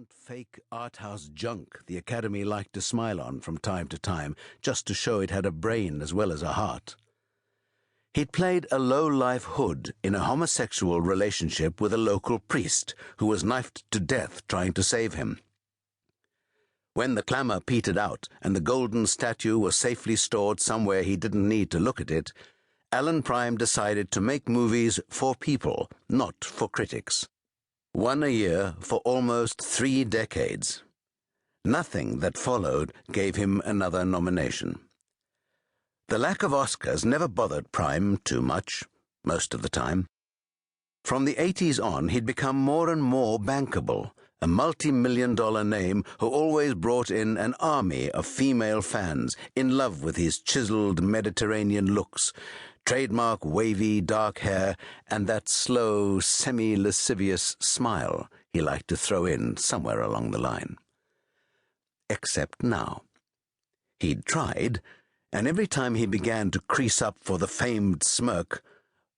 flamboyant, fake art house junk the Academy liked to smile on from time to time, just to show it had a brain as well as a heart. He'd played a low-life hood in a homosexual relationship with a local priest who was knifed to death trying to save him. When the clamour petered out and the golden statue was safely stored somewhere he didn't need to look at it, Alan Prime decided to make movies for people, not for critics. One a year for almost 3 decades. Nothing that followed gave him another nomination. The lack of Oscars never bothered Prime too much, most of the time. From the 80s on, he'd become more and more bankable, a multi-million-dollar name who always brought in an army of female fans in love with his chiseled Mediterranean looks, trademark wavy dark hair, and that slow, semi-lascivious smile he liked to throw in somewhere along the line. Except now. He'd tried, and every time he began to crease up for the famed smirk,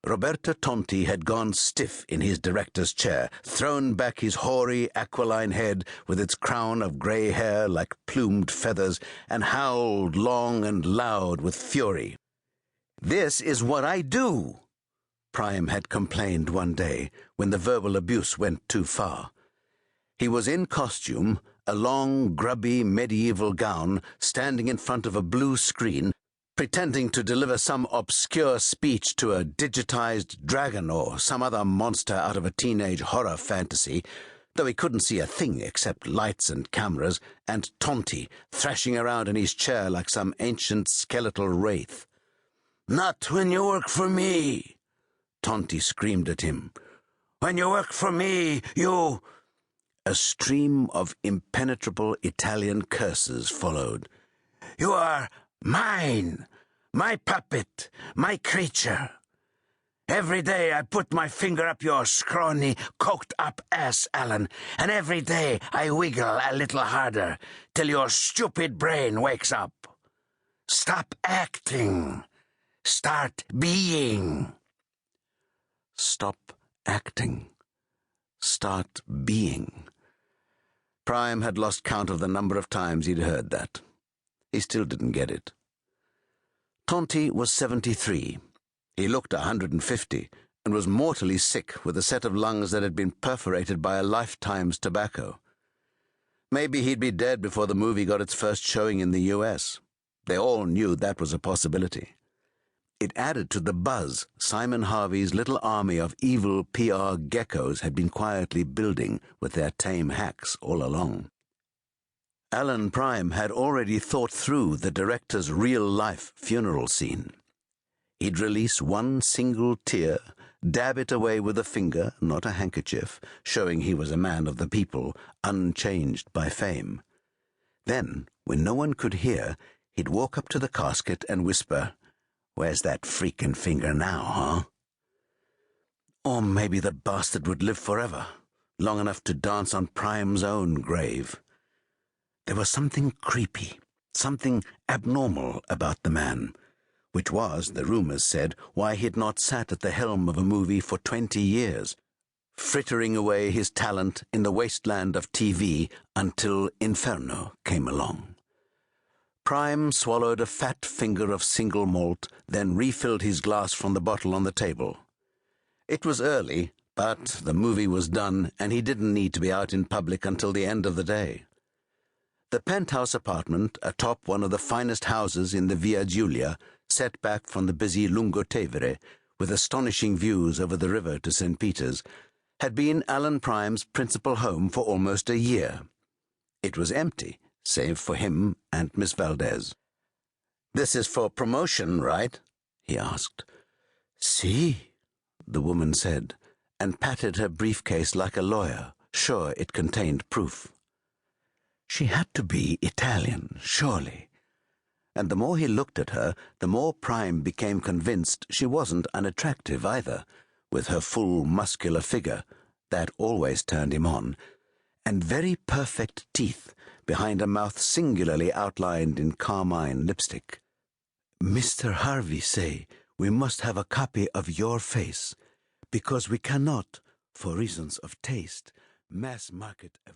Roberto Tonti had gone stiff in his director's chair, thrown back his hoary aquiline head with its crown of grey hair like plumed feathers, and howled long and loud with fury. "This is what I do," Prime had complained one day when the verbal abuse went too far. He was in costume, a long, grubby medieval gown, standing in front of a blue screen, pretending to deliver some obscure speech to a digitized dragon or some other monster out of a teenage horror fantasy, though he couldn't see a thing except lights and cameras, and Tonti thrashing around in his chair like some ancient skeletal wraith. "Not when you work for me," Tonti screamed at him. "When you work for me, you—" A stream of impenetrable Italian curses followed. "You are mine, my puppet, my creature. Every day I put my finger up your scrawny, coked-up ass, Alan, and every day I wiggle a little harder till your stupid brain wakes up. Stop acting. Start being." Stop acting. Start being. Prime had lost count of the number of times he'd heard that. He still didn't get it. Tonti was 73. He looked 150 and was mortally sick with a set of lungs that had been perforated by a lifetime's tobacco. Maybe he'd be dead before the movie got its first showing in the US. They all knew that was a possibility. It added to the buzz Simon Harvey's little army of evil PR geckos had been quietly building with their tame hacks all along. Alan Prime had already thought through the director's real-life funeral scene. He'd release one single tear, dab it away with a finger, not a handkerchief, showing he was a man of the people, unchanged by fame. Then, when no one could hear, he'd walk up to the casket and whisper, "Where's that freaking finger now, huh?" Or maybe the bastard would live forever, long enough to dance on Prime's own grave. There was something creepy, something abnormal about the man, which was, the rumours said, why he'd not sat at the helm of a movie for 20 years, frittering away his talent in the wasteland of TV until Inferno came along. Prime swallowed a fat finger of single malt, then refilled his glass from the bottle on the table. It was early, but the movie was done, and he didn't need to be out in public until the end of the day. The penthouse apartment, atop one of the finest houses in the Via Giulia, set back from the busy Lungotevere, with astonishing views over the river to St. Peter's, had been Alan Prime's principal home for almost a year. It was empty, save for him and Miss Valdez. "This is for promotion, right?" he asked. "Si," the woman said, and patted her briefcase like a lawyer, sure it contained proof. She had to be Italian, surely. And the more he looked at her, the more Prime became convinced she wasn't unattractive either, with her full muscular figure, that always turned him on, and very perfect teeth behind a mouth singularly outlined in carmine lipstick. "Mr. Harvey say we must have a copy of your face, because we cannot, for reasons of taste, mass market a